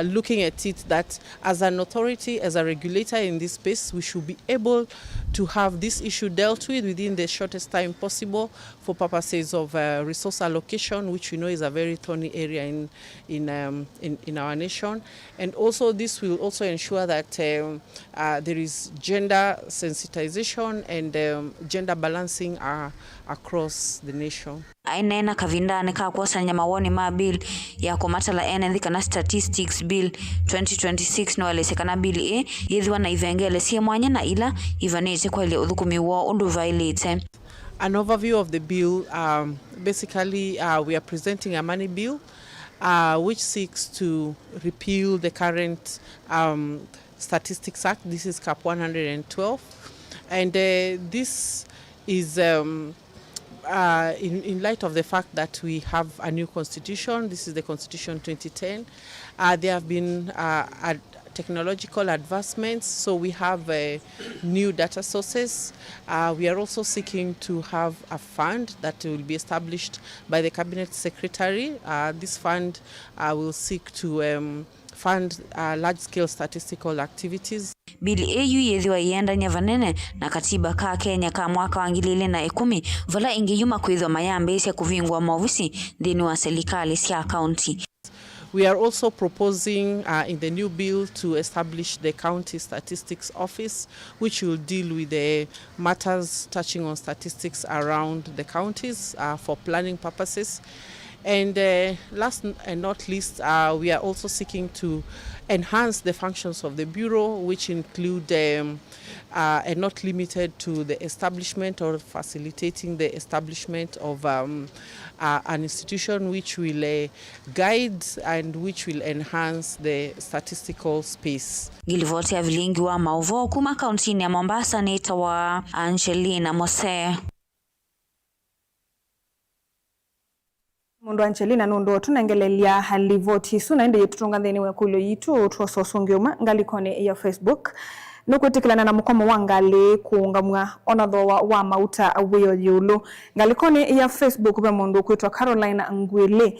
looking at it that as an authority, as a regulator in this space, we should be able to have this issue dealt with within the shortest time possible for purposes of resource allocation, which we know is a very thorny area in our nation. And also this will also ensure that there is gender sensitization and gender balancing across the nation. Ainena kavindani ka kuosanya mawoni ma bill ya kumatala enenthi kana statistics bill 2026 no elesekana bill yithiwa na ivengele cie mwanya na ila ivanite kwa ile uthukumi wo undu violate. An overview of the bill, basically we are presenting a money bill which seeks to repeal the current Statistics Act. This is Cap 112, and this is in light of the fact that we have a new constitution, this is the Constitution 2010, there have been technological advancements, so we have new data sources. We are also seeking to have a fund that will be established by the Cabinet Secretary. This fund will seek to fund large-scale statistical activities. Bili AU yethiwa iendania vanene na katiba ka Kenya ka mwaka wa 2010 vala ingiyuma kwithwa mayambe cia kuvingwa maofisi thini wa serikali cia county. We are also proposing in the new bill to establish the County Statistics Office, which will deal with the matters touching on statistics around the counties for planning purposes. And last and not least, we are also seeking to enhance the functions of the Bureau, which include and not limited to the establishment or facilitating the establishment of an institution which will guide and which will enhance the statistical space. Gilivoti ya vilingi wa mauvo kuma kauntini ya Mombasa ni tawa Angelina Mose. Mundu Angelina nundo tunengelelia halivoti suna ende yetutunga theni wekulo yitu tuososungiuma ngalikone ya Facebook nukutikilana na mukomo wangali kuungamwa onathoa wa mauta awiyo yulu ngalikone ya Facebook be mundu kwitwa Caroline Ngwile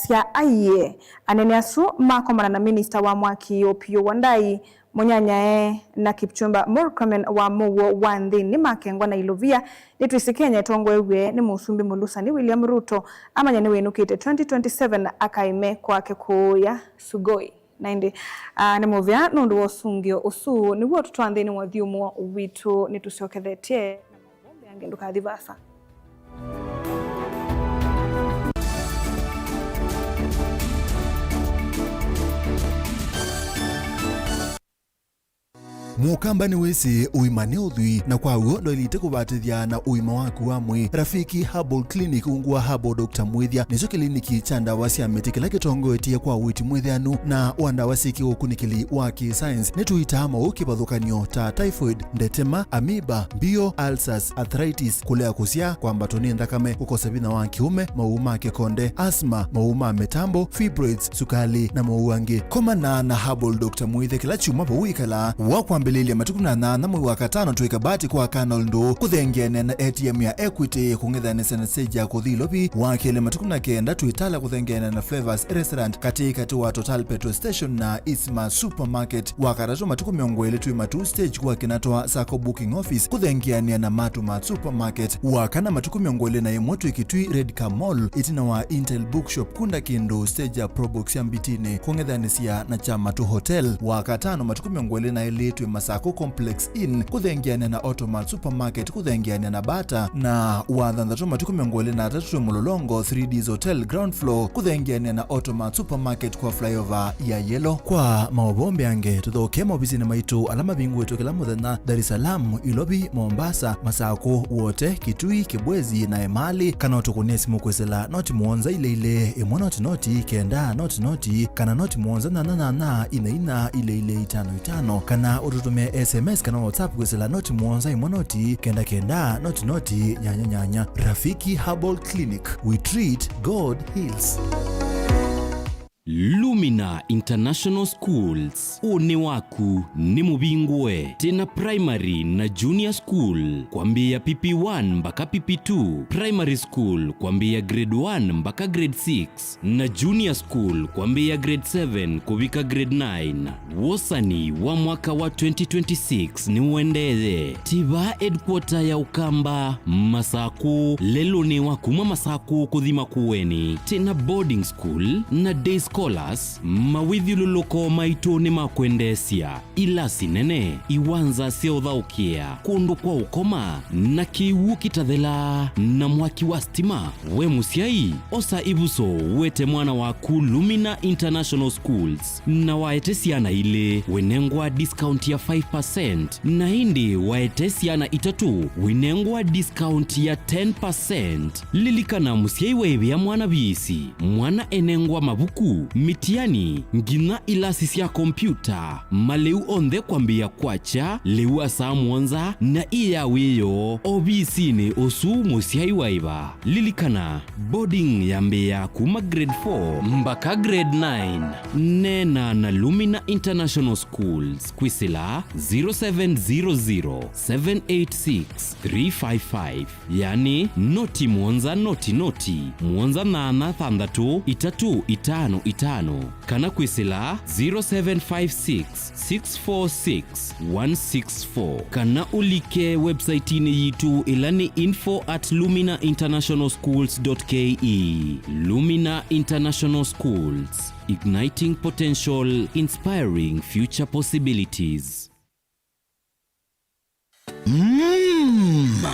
cia aiye anene asu makomana na minister wa mwaki Opiyo Wandayi Munyanyae na Kipchumba Murkomen wa muwo wa nthini makengwa na Ilovia nitwisikenya tongo ewe ni musumbi mulusa ni William Ruto amanya ni wenukite 2027 akaime kwake kuya Sugoi nainde ni movia nundu wosungio usu ni wo tutwanthini wa thiumo witu nitusiokethetie na mabombe angendo kathivasa. Mukamba ni wese uimane uthui na kwa uo ndo ilite kubatithia na uima waku wa mwi Rafiki Herbal Clinic ungwa Herbal Dr. Mwithia nizo kliniki cha ndawa cia miti kila kitongoetie kwa witi mwithianu na wandawa siki ukunikili wa science nituita maukibadhukanio ta typhoid, ndetema, amoeba, bio, ulcers, arthritis, kulea kusia kwa mbatoni ndakame, kukosa vina wa kiume, mauma kekonde, asthma, mauma metambo, fibroids, sukali na mauangi. Komana na Herbal Dr. Mwithia kila chuma pa uikala wakwa mbelele matukuna na mwi wa katano tuikabati kwa kanal ndo kuthengene na ATM ya Equity kungethane sana seja kuthilopi wakele matukuna kenda tuitala kuthengene na Flavors Restaurant katika tuwa Total Petrol Station na Isma Supermarket wakarato matuku miongwele tuima 2 stage kwa kinatoa Sako Booking Office kuthengene na Matuma Supermarket wakana matuku miongwele na yemotu ikitui Redcar Mall itina wa Intel Bookshop kunda kindu stage ya Probox ya mbitine kungethane siya na Chamatu Hotel wakatano matuku miongwele na ilitu Masako Complex Inn kuthengiane na Automat Supermarket kuthengiane na Bata na wathanthatu matuku miongwele na atatu mulolongo 3Ds Hotel ground floor kuthengiane na Automat Supermarket kwa flyover ya Yellow. Kwa maobombe ange tuthoke mobizini maitu alama bingu wetu kila muthenya Dar es Salaam, Ilobi, Mombasa, Masako wote, Kitui, Kibwezi na Emali kana utukunie simu kwesela noti muonza ile imwe noti kenda noti kana noti muonza na ina ile 55 kana ututume SMS kana WhatsApp kwesela noti muonza imwe noti kenda noti nyanya. Rafiki Herbal Clinic, we treat, God heals. Lumina International Schools une waku ni mubingwe tena primary na junior school kwambia PP1 mpaka PP2, primary school kwambia grade 1 mpaka grade 6 na junior school kwambia grade 7 kubika grade 9. Wosani wa mwaka wa 2026 ni uendeze tiba headquarter ya Ukamba Masako lelo ni wakuma Masako kuthima kuweni tena boarding school na day scholars mawithiluloko maito ni makwendesia ila sinene iwanza seothaukia kundu kwa ukoma na kiwu kitathela na mwaki wa stima we musiai osa ibuso wete mwana waku Lumina International Schools na waetesiana ile wenengwa discount ya 5% na hindi waetesiana itatu wenengwa discount ya 10%. Lilikana musiai wewe ya mwana bisi mwana enengwa mabuku mitiani ngina ilasi cia kompyuta maleu onthe kwambia kwacha leu asa mwanza na iya wiyo obisi-ini usu musiai waiva. Lilikana boarding yambia kuma grade 4 mpaka grade 9. Nena na Lumina International Schools kwisila 0700 786 355 yani noti mwanza noti mwanza nana thandatu itatu itano itano kana kwisila 0756 646 164 kana ulike website ini yitu ilani info@luminainternationalschools.ke. Lumina International Schools, igniting potential, inspiring future possibilities.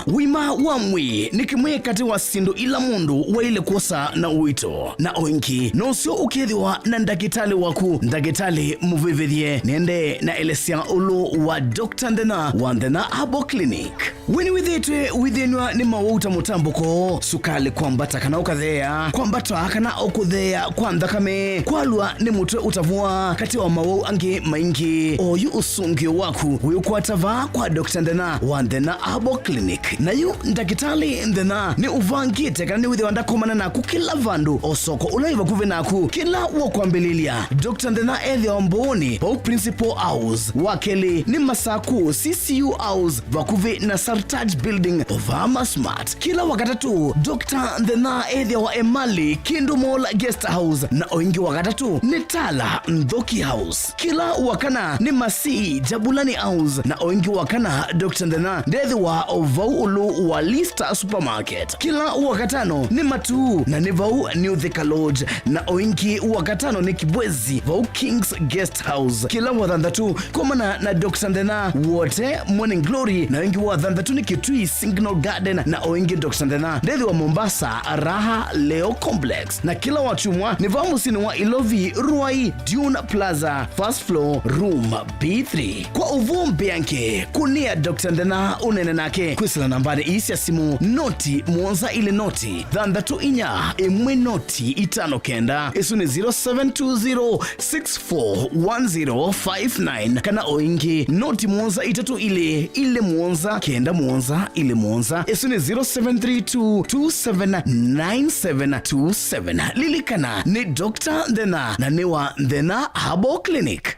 Wima wamwi nikimwe kati wa Sindu ila mundu wa ile kosa na uito na oinki nosio ukethiwa na ndagitali waku ndagitali muvivithie nende na Elesia Ulu wa Dr. Ndena wa Ndena Herbal Clinic. Weni withitwe withinwa ni mawuta mutambuko sukali kwambata kana ukathea kwambata kana ukuthea kwa ndakame kwalwa ni mutwe utavua kati wa mawau angi maingi oyu usungio waku uyukwatava kwa Dr. Ndena wa Ndena Herbal Clinic. Na yu ndagitali Ndena ni uvangite kana ni withiwa ndakomana naku kila vandu osoko ulaiva kuve naku kila wakwambililia. Dr. Ndena ethi omboni pau Principal House wakeli ni masaku CCU House vakuve na Sartaj Building Ovama Smart. Kila wakatatu Dr. Ndena ethi wa Emali Kindu Mall Guest House na oingi wakatatu ni Tala Ndhoki House. Kila wakana ni Masi Jabulani House na oingi wakana Dr. Ndena ndethi wa Ovaulu wa Lista Supermarket. Kila wakatano ni Matu na ni Vau New Thika Lodge na oingi wakatano ni Kibwezi Vau Kings Guest House. Kila wathandatu komana na Dr. Ndena wote Morning Glory na oingi wathandatu ni Kitui Signal Garden na oingi Dr. Ndena ndethi wa Mombasa Raha Leo Complex. Na kila wachumwa ni Vau Musini wa Ilovi Ruai Dune Plaza First Floor Room B3. Kwa uvumbi yanke kunia Dr. Ndena unene nake kwisila nambari isi ya simu noti muonza ile noti thandatu inya imwe noti itano kenda isu ni 0720641059 kana oingi noti muonza itatu ile muonza kenda muonza ile muonza isu ni 0732279727. Lilikana ni Dr. Ndena na niwa Ndena Herbal Clinic.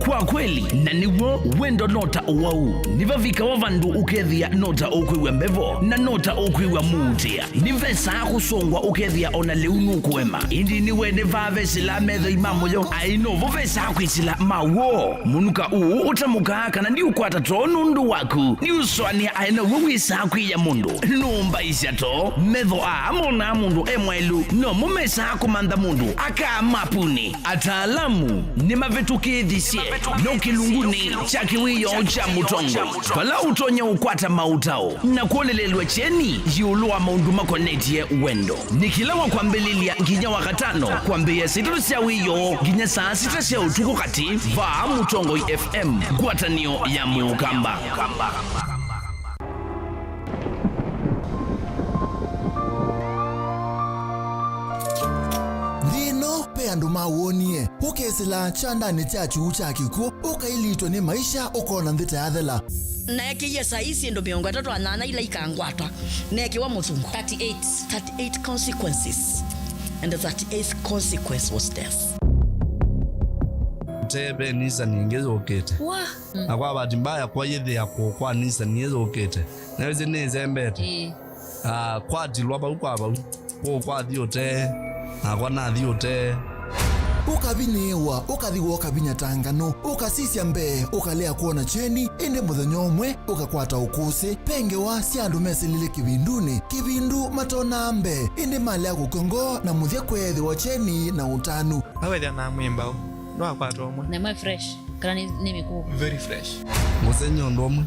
Kwa kweli na niwo wendo nota uwau nivavika wavandu ukethia nota ukwiwa mbevo na nota ukwiwa muutia nivesa kusongwa ukethia ona leunu kwema indi niwe nivave sila metho imamoyo ainovo vesa kwisila mawo munuka uu utamuka kana ndi ukwata to nundu waku ni uswania aina wisa kwiya mundu numba isyato metho amona mundu emwelu no mumesa kumanda mundu aka mapuni ataalamu ni mavetukithisia no kilunguni cha kiwiyo cha mutongo pala utonya ukwata mautao na kuolelelwa cheni yiulua maunduma konetie wendo nikilawa kwa mbelilia nginya wakatano kwa mbeya situsia wiyo nginya saa sitasia utuko kati va mutongo FM guatanio ya Mukamba. Andu mawonie ukesila chandani chachu chakiko ukailitwa ni maisha ukona ndita yathela neke yesa isi ndo miongo 3 ila ikangwata neke wa muzungu 38 consequences and the 38th consequence was death. Tebe nisa ningezo okete akwa bahati mbaya kwa yedhe yako kwa nisa ningezo okete naweze neze mbete kwa dilwa ba ukwaba kwa diote akwa na diote ukabinewa ukathiwa ukabinya tangano ukasisya mbe ukalea kuona cheni inde muthenya umwe ukakwata ukusi penge wa syandu mesilile kibindu matona mbe inde mali ya kukongo na muthia kwethi wa cheni na utanu awethia na mwimba no akwata umwe na my fresh kana ni miku very fresh musenyo ndomu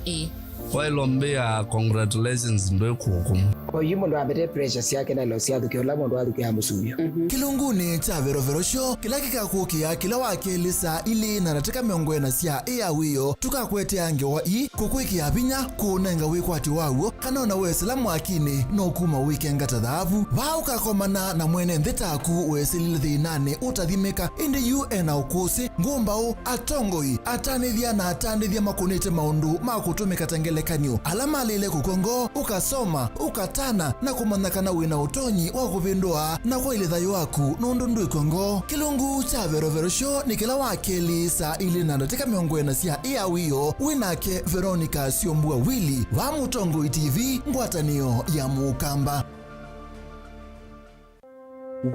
wailombea congratulations ndo ikuhukumu kwa hiyo ndo abete pressures yake na lo siadu kiola ndo adu kia musuyo kilunguni cha verovero show kila kikakukia kila wakelisa ili na nataka miongwena sia iya wiyo tukakwete ange wa i kukwiki abinya kunenga wikwati wawo kanona wesilamu akini no kuma weekend tadhavu wao kakomana na mwene ndetaku wesilile thinane utathimeka indi UN ukusi ngumbao atongoi atanithia na atanithia makunite maundu makutumika tengelekanyo alama lile kukongo ukasoma ukatana na kumanyakana wina utonyi wa kuvindua na kwa ile thayo waku nundu ndu ikongo kilungu cha verovero show ni kila wakeli saa ili na nataka miongwena sia iya wiyo winake Veronica Siombua Willy wa Mutongo TV ngwatanio ya Mukamba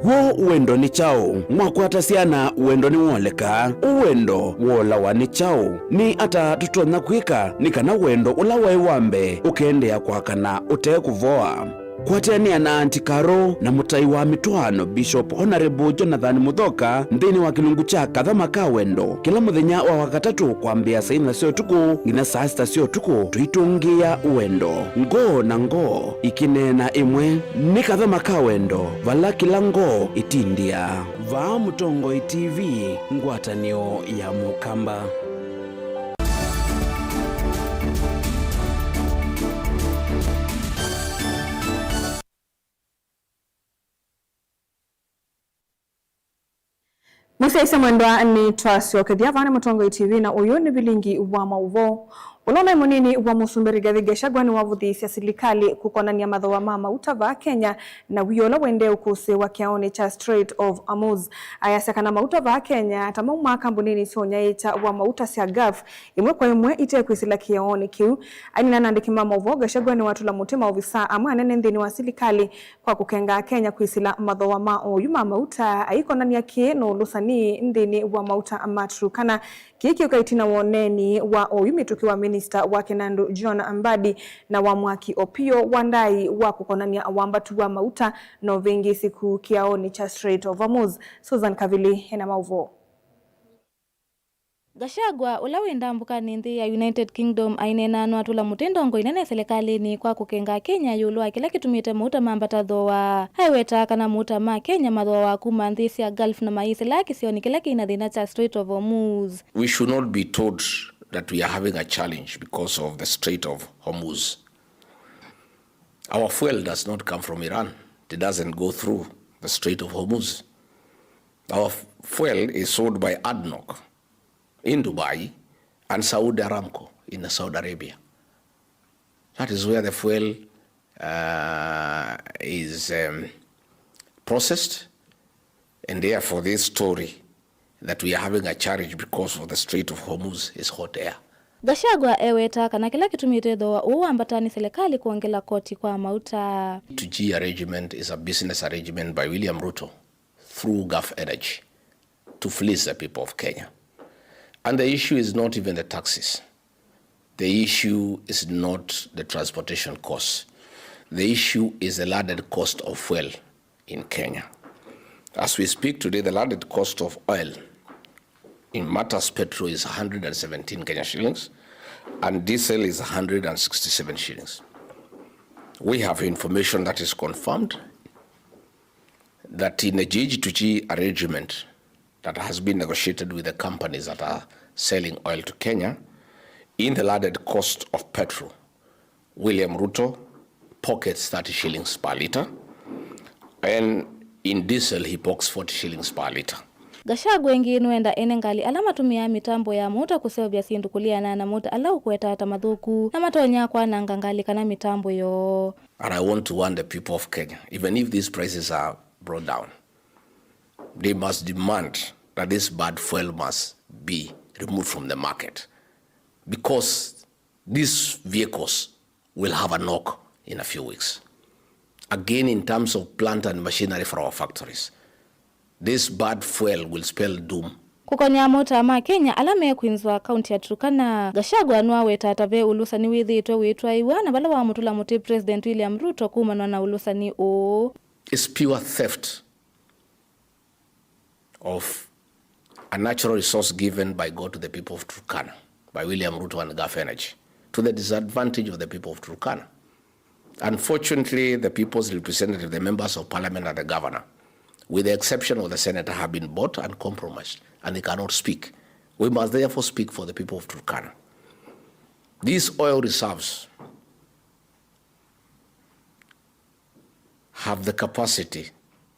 wo uwendo ni chao mwakwata siana uwendo ni woleka uwendo wola wa ni chao ni ata tutonya kwika ni kana uwendo ula wai wambe ukendea kwa kana ute kuvoa kwatania na antikaro na mutai wa mitwano Bishop Honorable Jonathan Muthoka nthini wa kilungu cha kathama ka wendo kila muthenya wa wakatatu kwambia saina sio tuku ngina saa sita sio tuku tuitungia uwendo ngo na ngo ikinena imwe ni kathama ka wendo vala kila ngo itindia va Mutongo TV ngwatanio ya Mukamba. Musa isa mwendwa ni twasio kethia vane Mutongo TV na uyu ni bilingi wa mauvo ulona munini wa Musumberi Gachagua ni wavuthisia serikali kukonania mathoa ma mauta va Kenya na wiola wende ukuse wa kiaone cha Strait of Hormuz ayasekana mauta va Kenya tamauma kambunini sionyaita wa mauta cia Gulf imwe kwa imwe ite kwisila kiaone kiu anina nandiki mama uvo Gachagua ni watu la mutima ofisa amwe anene nthini wa serikali kwa kukenga Kenya kwisila mathoa ma oyu ma mauta aikonania ki no lusani nthini wa mauta Maturukana kiki ukaitina woneni wa oyu mituki wa Minister wa Kenandu John Mbadi na wa Mwaki Opio Wandai wa kukonania wambatu wa mauta no vingi siku kiaoni cha Strait of Hormuz. Susan Kavili ena mauvo. Gachagua ulawenda mbukani nthi ya United Kingdom ainena nwatula mutendongo inene serikalini kwa kukenga Kenya yulwa kila kitumite mauta mambata thoa haiweta kana mauta ma Kenya mathoa kuma nthi cia Gulf na maisi laki sioni kila kina thina cha Strait of Hormuz. We should not be told that we are having a challenge because of the Strait of Hormuz. Our fuel does not come from Iran. It doesn't go through the Strait of Hormuz. Our fuel is sold by ADNOC in Dubai and Saudi Aramco in Saudi Arabia. That is where the fuel is processed, and therefore this story that we are having a challenge because of the Strait of Hormuz is hot air. Gachagua eweta kana kila kitumite thoa uambatani serikali kuongela koti kwa mauta. G2G arrangement is a business arrangement by William Ruto through Gulf Energy to fleece the people of Kenya. And the issue is not even the taxes. The issue is not the transportation costs. The issue is the landed cost of fuel in Kenya. As we speak today, the landed cost of oil in Matas Petro is 117 Kenya shillings, and diesel is 167 shillings. We have information that is confirmed that in a G2G arrangement that has been negotiated with the companies that are selling oil to Kenya, in the landed cost of petrol, William Ruto pockets 30 shillings per litre, and in diesel he pockets 40 shillings per litre. Gachagua nginu enda enengali alama tumia mitambo ya muta kusebya sindu kuliana na muta alau kweta tamadhuku na matonya kwa nangangali kana mitambo yo. And I want to warn the people of Kenya, even if these prices are brought down, they must demand that this bad fuel must be removed from the market, because these vehicles will have a knock in a few weeks. Again, in terms of plant and machinery for our factories, this bad fuel will spell doom. Kukonya mota ma Kenya alama ya kuinzwa kaunti ya Turkana. Gachagua nwaweta atave ulusani withitwe witwa iwa na bala wa mutula muti President William Ruto kumanwa na ulusani o. It's pure theft of a natural resource given by God to the people of Turkana, by William Ruto and Gulf Energy. to the disadvantage of the people of Turkana. Unfortunately, the people's representative, the members of parliament and the governor, with the exception of the senator, have been bought and compromised, and they cannot speak. We must therefore speak for the people of Turkana. These oil reserves have the capacity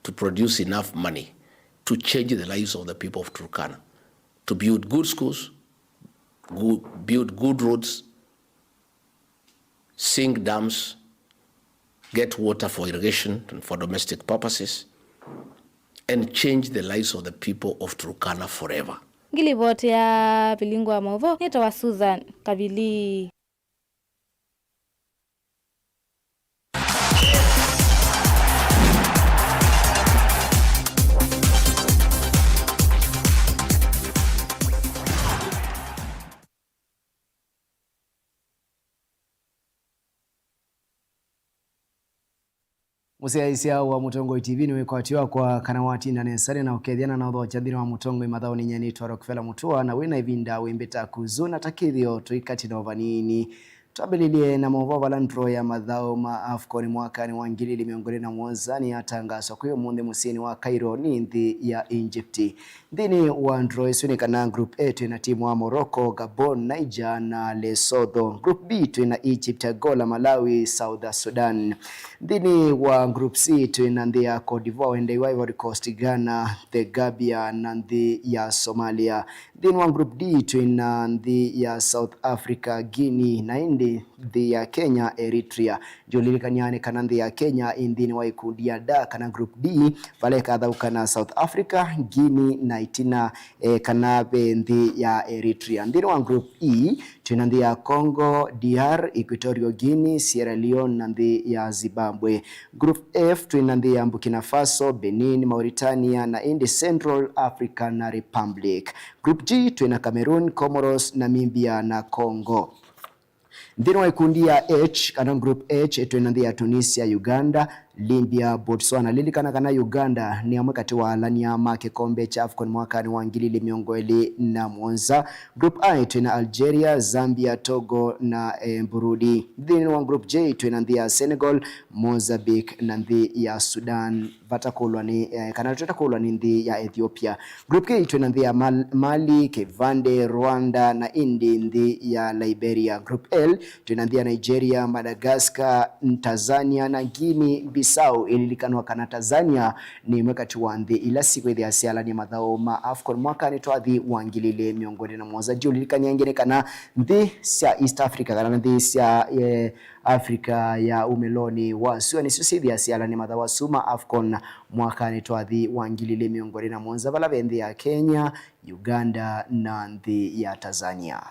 to produce enough money to change the lives of the people of Turkana, to build good schools, build good roads, sink dams, get water for irrigation and for domestic purposes, and change the lives of the people of Turkana forever. Ngilipoti ya Bilingwa Movo, nitawa Susan Kabili. Musiaisia wa Mutongo TV ni wekwatiwa kwa kanawati na nesare na ukethiana na udho chathiri wa Mutongo imathao ni nyani twa Rockefeller Mutua na wina ivinda wimbita kuzuna takithio tuikati na ovanini. Twabililie na movo ntro ya mathao ma AFCON mwakani wa 2021 ni atangazo kwa munde musini wa Cairo ni nthi ya Egypt. Thini wa ndro isuni kana group A twina timu wa Morocco, Gabon, Niger na Lesotho. Group B twina Egypt, Angola, Malawi, South Sudan. Thini wa group C twina nthi ya Cote d'Ivoire, Ivory Coast, Ghana, The Gambia na nthi ya Somalia. Thini wa group D twina nthi ya South Africa, Guinea na nthi ya Kenya, Eritrea. Julilikaniane kana nthi ya Kenya indhini wa ikundi ya D kana group D pale kathauka na South Africa, Guinea na itina kana nthi ya Eritrea. Ndhini wa group E twina nthi ya Congo, DR, Equatorial Guinea, Sierra Leone na nthi ya Zimbabwe. Group F twina nthi ya Burkina Faso, Benin, Mauritania na Central African Republic. Group G twina Cameroon, Comoros, Namibia na Congo. Ndhini wa ikundi ya H kana group H twina nthi ya Tunisia, Uganda, Libya, Botswana. Lilikana kana Uganda ni amwe kati wa alania ma kikombe cha AFCON mwakani wa 2021. Group I twina Algeria, Zambia, Togo na Burundi. Then wa group J twina nthi ya Senegal, Mozambique na nthi ya Sudan. Vatakulwa ni kana tutakulwa ni nthi ya Ethiopia. Group K twina nthi ya Mali, Kevande, Rwanda na nthi ya Liberia. Group L twina nthi ya Nigeria, Madagascar, Tanzania na Guinea Bissau. Ililikanwa kana Tanzania ni mwekati wa nthi ila siku ya siala ni mathao ma AFCON mwakani twathi wa 2021. Julilikania ngine kana nthi cia East Africa kana nthi cia Afrika ya umeloni wa suwa ni susithi ya siala ni mathao suma AFCON mwakani twathi wa 2021 vala nthi ya Kenya, Uganda na nthi ya Tanzania.